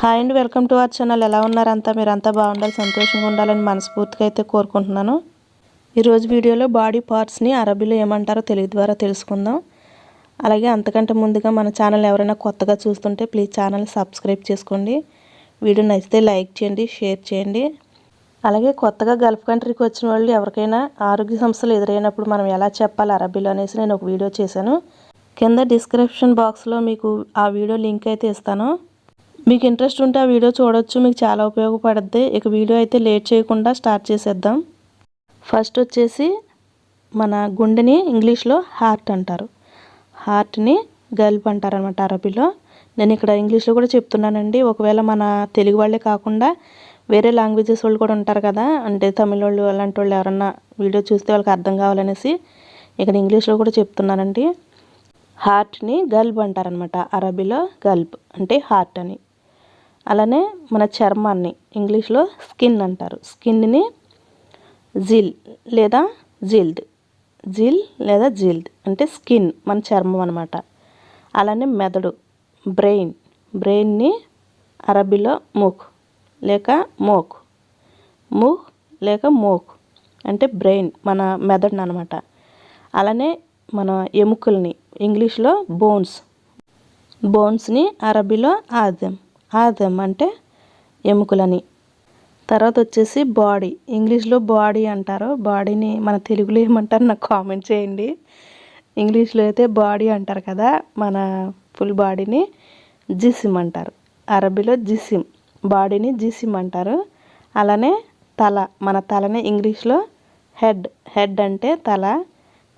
Hi అండి, welcome to our channel. ఎలా ఉన్నారంతా? మీరంతా బాగుండాలి, సంతోషంగా ఉండాలని మనస్ఫూర్తిగా అయితే కోరుకుంటున్నాను. ఈరోజు వీడియోలో బాడీ పార్ట్స్ని అరబీలో ఏమంటారో తెలుగు ద్వారా తెలుసుకుందాం. అలాగే అంతకంటే ముందుగా మన ఛానల్ ఎవరైనా కొత్తగా చూస్తుంటే ప్లీజ్ ఛానల్ సబ్స్క్రైబ్ చేసుకోండి. వీడియో నచ్చితే లైక్ చేయండి, షేర్ చేయండి. అలాగే కొత్తగా గల్ఫ్ కంట్రీకి వచ్చిన వాళ్ళు ఎవరికైనా ఆరోగ్య సమస్యలు ఎదురైనప్పుడు మనం ఎలా చెప్పాలి అరబీలో అనేసి నేను ఒక వీడియో చేశాను. కింద డిస్క్రిప్షన్ బాక్స్లో మీకు ఆ వీడియో లింక్ అయితే ఇస్తాను. మీకు ఇంట్రెస్ట్ ఉంటే ఆ వీడియో చూడొచ్చు, మీకు చాలా ఉపయోగపడుద్ది. ఇక వీడియో అయితే లేట్ చేయకుండా స్టార్ట్ చేసేద్దాం. ఫస్ట్ వచ్చేసి మన గుండెని ఇంగ్లీష్లో హార్ట్ అంటారు, హార్ట్ని గల్బ్ అంటారు అనమాట అరబీలో. నేను ఇక్కడ ఇంగ్లీష్లో కూడా చెప్తున్నానండి. ఒకవేళ మన తెలుగు వాళ్ళే కాకుండా వేరే లాంగ్వేజెస్ వాళ్ళు కూడా ఉంటారు కదా, అంటే తమిళ వాళ్ళు అలాంటి వాళ్ళు ఎవరన్నా వీడియో చూస్తే వాళ్ళకి అర్థం కావాలనేసి ఇక్కడ ఇంగ్లీష్లో కూడా చెప్తున్నానండి. హార్ట్ని గల్బ్ అంటారనమాట అరబీలో. గల్బ్ అంటే హార్ట్ అని. అలానే మన చర్మాన్ని ఇంగ్లీష్లో స్కిన్ అంటారు. స్కిన్ని జిల్ లేదా జిల్డ్, జిల్ లేదా జిల్డ్ అంటే స్కిన్, మన చర్మం అనమాట. అలానే మెదడు బ్రెయిన్, బ్రెయిన్ని అరబీలో ముఖ్ లేక మోక్, ముఖ్ లేక మోక్ అంటే బ్రెయిన్, మన మెదడుని అనమాట. అలానే మన ఎముకల్ని ఇంగ్లీష్లో బోన్స్, బోన్స్ని అరబీలో ఆదం, ఆదం అంటే ఎముకలని. తర్వాత వచ్చేసి బాడీ, ఇంగ్లీష్లో బాడీ అంటారు. బాడీని మన తెలుగులో ఏమంటారు నాకు కామెంట్ చేయండి. ఇంగ్లీష్లో అయితే బాడీ అంటారు కదా, మన ఫుల్ బాడీని జిసిమ్ అంటారు. అరబీలో జిసిమ్, బాడీని జిసిమ్ అంటారు. అలానే తల, మన తలని ఇంగ్లీష్లో హెడ్, హెడ్ అంటే తల.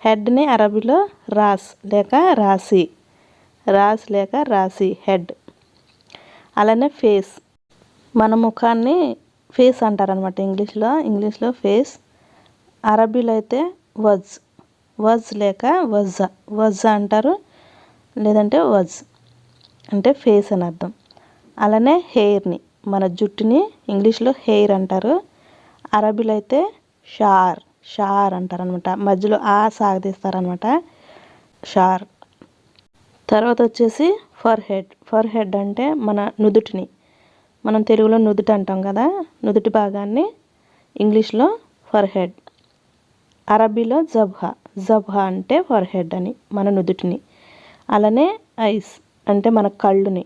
హెడ్ని అరబీలో రాస్ లేక రాసి, రాస్ లేక రాసి హెడ్. అలానే ఫేస్, మన ముఖాన్ని ఫేస్ అంటారనమాట ఇంగ్లీష్లో. ఇంగ్లీష్లో ఫేస్. అరబీలో అయితే వజ్, వజ్ లేక వజ్జా, వజ్జా అంటారు, లేదంటే వజ్ అంటే ఫేస్ అని అర్థం. అలానే హెయిర్ని, మన జుట్టుని ఇంగ్లీష్లో హెయిర్ అంటారు. అరబీలో అయితే షార్, షార్ అంటారనమాట. మధ్యలో ఆ సాగదీస్తారనమాట, షార్. తర్వాత వచ్చేసి ఫర్ హెడ్, ఫర్ హెడ్ అంటే మన నుదుటిని, మనం తెలుగులో నుదుటి అంటాం కదా, నుదుటి భాగాన్ని ఇంగ్లీష్లో ఫర్ హెడ్. అరబీలో జబ్హా, జబ్హా అంటే ఫర్ హెడ్ అని, మన నుదుటిని. అలానే ఐస్ అంటే మన కళ్ళుని,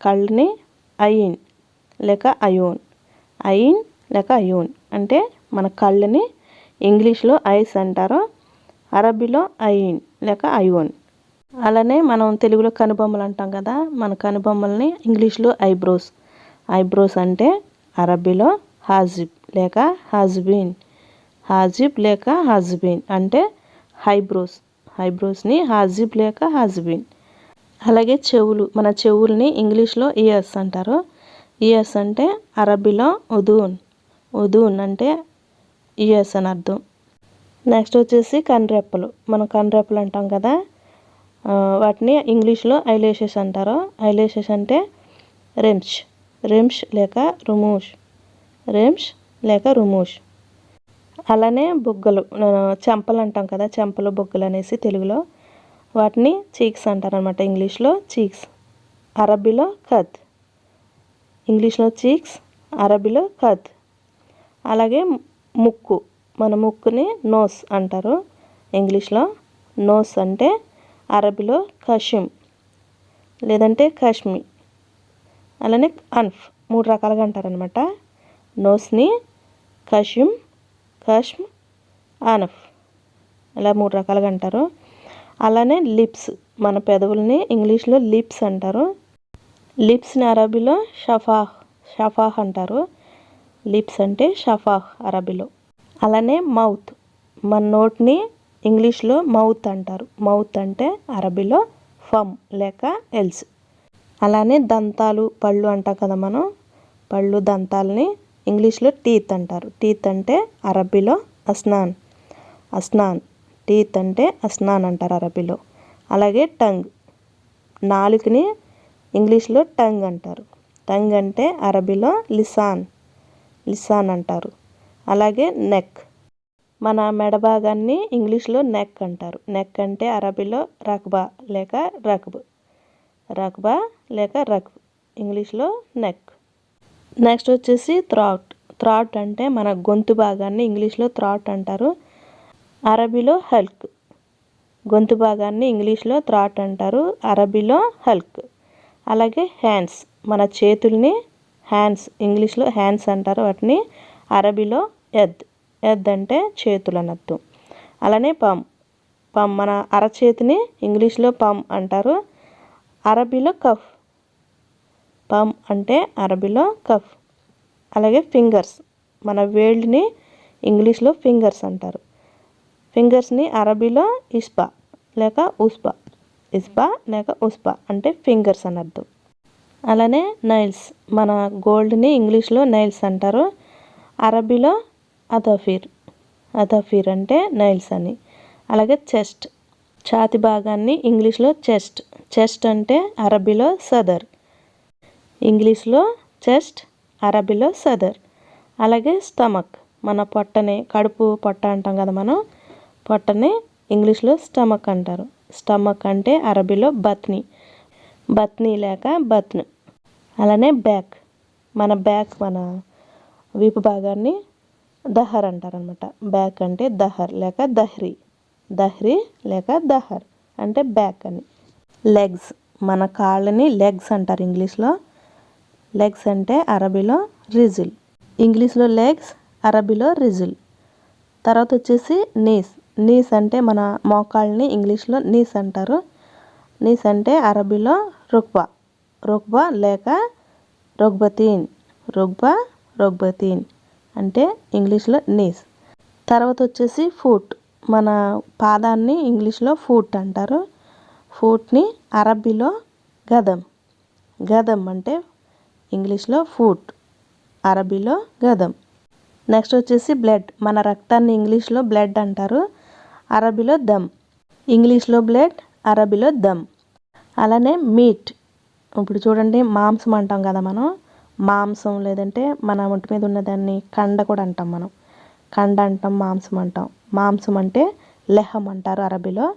కళ్ళుని అయిన్ లేక అయోన్, అయిన్ లేక అయోన్ అంటే మన కళ్ళని ఇంగ్లీష్లో ఐస్ అంటారు, అరబీలో అయిన్ లేక అయోన్. అలానే మనం తెలుగులో కనుబొమ్మలు అంటాం కదా, మన కనుబొమ్మల్ని ఇంగ్లీష్లో ఐబ్రోస్, ఐబ్రోస్ అంటే అరబీలో హాజిబ్ లేక హాజ్బీన్, హాజిబ్ లేక హాజ్బీన్ అంటే హైబ్రోస్, హైబ్రోస్ని హాజిబ్ లేక హాజ్బీన్. అలాగే చెవులు, మన చెవుల్ని ఇంగ్లీష్లో ఇయర్స్ అంటారు. ఇయర్స్ అంటే అరబీలో ఉదూన్, ఉదూన్ అంటే ఇయర్స్ అని అర్థం. నెక్స్ట్ వచ్చేసి కనురెప్పలు, మనం కనురెప్పలు అంటాం కదా, వాటిని ఇంగ్లీష్లో ఐలేషెస్ అంటారు. ఐలేషెస్ అంటే రెమ్ష్, రెమ్ష్ లేక రుమూష్, రెమ్ష్ లేక రుమూష్. అలానే బుగ్గలు, చెంపలు అంటాం కదా, చెంపలు బుగ్గలు అనేసి తెలుగులో. వాటిని చీక్స్ అంటారు అనమాట, ఇంగ్లీష్లో చీక్స్, అరబీలో ఖద్. ఇంగ్లీష్లో చీక్స్, అరబీలో ఖద్. అలాగే ముక్కు, మన ముక్కుని నోస్ అంటారు. ఇంగ్లీష్లో నోస్ అంటే అరబీలో కషిమ్ లేదంటే కష్మి. అలానే అన్ఫ్, 3 రకాలుగా అంటారనమాట. నోస్ని కషిమ్, కష్మ్, అనఫ్, ఇలా 3 రకాలుగా అంటారు. అలానే లిప్స్, మన పెదవుల్ని ఇంగ్లీష్లో లిప్స్ అంటారు. లిప్స్ని అరబీలో షఫాహ్, షఫాహ్ అంటారు. లిప్స్ అంటే షఫాహ్ అరబీలో. అలానే మౌత్, మన నోట్ని ఇంగ్లీష్లో మౌత్ అంటారు. మౌత్ అంటే అరబీలో ఫమ్ లేక ఎల్స్. అలానే దంతాలు, పళ్ళు అంటాం కదా మనం, పళ్ళు దంతాలని ఇంగ్లీష్లో టీత్ అంటారు. టీత్ అంటే అరబీలో అస్నాన్, అస్నాన్, టీత్ అంటే అస్నాన్ అంటారు అరబీలో. అలాగే టంగ్, నాలుకని ఇంగ్లీష్లో టంగ్ అంటారు. టంగ్ అంటే అరబీలో లిసాన్, లిసాన్ అంటారు. అలాగే నెక్, మన మెడ భాగాన్ని ఇంగ్లీష్లో నెక్ అంటారు. నెక్ అంటే అరబీలో రక్బా లేక రక్బ్, రక్బా లేక రక్బ్. ఇంగ్లీష్లో నెక్. నెక్స్ట్ వచ్చేసి థ్రాట్. థ్రాట్ అంటే మన గొంతు భాగాన్ని ఇంగ్లీష్లో థ్రాట్ అంటారు, అరబీలో హల్క్. గొంతు భాగాన్ని ఇంగ్లీష్లో థ్రాట్ అంటారు, అరబీలో హల్క్. అలాగే హ్యాండ్స్, మన చేతుల్ని హ్యాండ్స్, ఇంగ్లీష్లో హ్యాండ్స్ అంటారు, వాటిని అరబీలో యద్. యద్ అంటే చేతులు అన్నట్టు. అలానే పమ్. పమ్ మన అరచేతిని ఇంగ్లీష్లో పమ్ అంటారు, అరబీలో కఫ్. పమ్ అంటే అరబీలో కఫ్. అలాగే ఫింగర్స్, మన వేళ్ళని ఇంగ్లీష్లో ఫింగర్స్ అంటారు, ఫింగర్స్ని అరబీలో ఇస్బా లేక ఉస్బా. ఇస్బా లేక ఉస్బా అంటే ఫింగర్స్ అని అర్థం. అలానే నైల్స్, మన గోల్డ్ని ఇంగ్లీష్లో నైల్స్ అంటారు, అరబీలో అదఫీర్. అదఫీర్ అంటే నైల్స్ అని. అలాగే చెస్ట్, ఛాతి భాగాన్ని ఇంగ్లీష్లో చెస్ట్. చెస్ట్ అంటే అరబీలో సదర్. ఇంగ్లీష్లో చెస్ట్, అరబీలో సదర్. అలాగే స్టమక్, మన పొట్టని, కడుపు పొట్ట అంటాం కదా మనం, పొట్టని ఇంగ్లీష్లో స్టమక్ అంటారు. స్టమక్ అంటే అరబీలో బత్ని. బత్ని లేక బత్న్. అలానే బ్యాక్, మన బ్యాక్, మన వీపు భాగాన్ని దహర్ అంటారనమాట. బ్యాక్ అంటే దహర్ లేక దహ్రీ. దహ్రీ లేక దహర్ అంటే బ్యాక్ అని. లెగ్స్, మన కాళ్ళని లెగ్స్ అంటారు ఇంగ్లీష్లో. లెగ్స్ అంటే అరబీలో రిజిల్. ఇంగ్లీష్లో లెగ్స్, అరబీలో రిజిల్. తర్వాత వచ్చేసి నీస్. నీస్ అంటే మన మోకాళ్ళని ఇంగ్లీష్లో నీస్ అంటారు, నీస్ అంటే అరబీలో రుక్బా. రుక్బా లేక రుక్బతీన్. రుక్బా, రుక్బతీన్ అంటే ఇంగ్లీష్లో నీస్. తర్వాత వచ్చేసి ఫూట్, మన పాదాన్ని ఇంగ్లీష్లో ఫూట్ అంటారు, ఫూట్ని అరబీలో గదం. గదం అంటే ఇంగ్లీష్లో ఫూట్, అరబీలో గదం. నెక్స్ట్ వచ్చేసి బ్లడ్, మన రక్తాన్ని ఇంగ్లీష్లో బ్లడ్ అంటారు, అరబీలో దమ్. ఇంగ్లీష్లో బ్లడ్, అరబీలో దమ్. అలానే మీట్, ఇప్పుడు చూడండి మాంసం అంటాం కదా మనం, మాంసం లేదంటే మన ఒంటి మీద ఉన్నదాన్ని కండ కూడా అంటాం మనం. కండ అంటాం, మాంసం అంటాం. మాంసం అంటే లెహం అంటారు అరబీలో,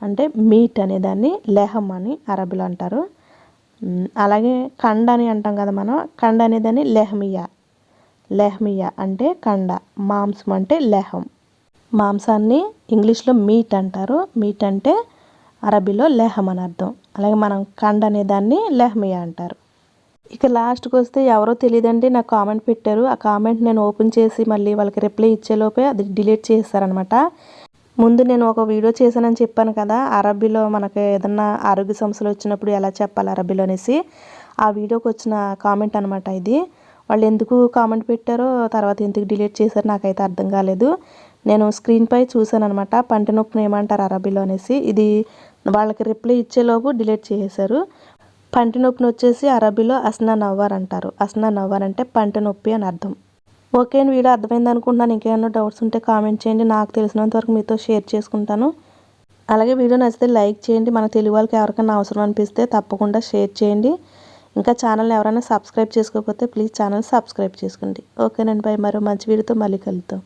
అంటే మీట్ అనేదాన్ని లెహం అని అరబీలో అంటారు. అలాగే కండ అని అంటాం కదా మనం, కండ అనేదాన్ని లెహమియా. లెహమియా అంటే కండ, మాంసం అంటే లెహం. మాంసాన్ని ఇంగ్లీష్లో మీట్ అంటారు, మీట్ అంటే అరబీలో లెహం అని అర్థం. అలాగే మనం కండ అనేదాన్ని లెహమియా అంటారు. ఇక లాస్ట్కి వస్తే ఎవరో తెలియదండి నాకు కామెంట్ పెట్టారు, ఆ కామెంట్ నేను ఓపెన్ చేసి మళ్ళీ వాళ్ళకి రిప్లై ఇచ్చేలోపే అది డిలీట్ చేస్తారనమాట. ముందు నేను ఒక వీడియో చేశానని చెప్పాను కదా, అరబీలో మనకి ఏదన్నా ఆరోగ్య సమస్యలు వచ్చినప్పుడు ఎలా చెప్పాలి అరబీలో అనేసి, ఆ వీడియోకి వచ్చిన కామెంట్ అనమాట ఇది. వాళ్ళు ఎందుకు కామెంట్ పెట్టారో తర్వాత ఎందుకు డిలీట్ చేశారో నాకైతే అర్థం కాలేదు. నేను స్క్రీన్పై చూశాను అనమాట, పంటి నొప్పిని ఏమంటారు అరబీలో అనేసి. ఇది వాళ్ళకి రిప్లై ఇచ్చేలోపు డిలీట్ చేసేశారు. పంటి నొప్పిని వచ్చేసి అరబీలో అస్నా నవ్వార్ అంటారు. అస్నా నవ్వార్ అంటే పంటి నొప్పి అని అర్థం. ఓకే అండి, వీడియో అర్థమైంది అనుకుంటున్నాను. ఇంకేమైనా డౌట్స్ ఉంటే కామెంట్ చేయండి, నాకు తెలిసినంత వరకు మీతో షేర్ చేసుకుంటాను. అలాగే వీడియో నచ్చితే లైక్ చేయండి, మన తెలుగు వాళ్ళకి ఎవరికైనా అవసరం అనిపిస్తే తప్పకుండా షేర్ చేయండి. ఇంకా ఛానల్ని ఎవరైనా సబ్స్క్రైబ్ చేసుకోకపోతే ప్లీజ్ ఛానల్ సబ్స్క్రైబ్ చేసుకోండి. ఓకేనండి, బై. మరో మంచి వీడియోతో మళ్ళీ కలుద్దాం.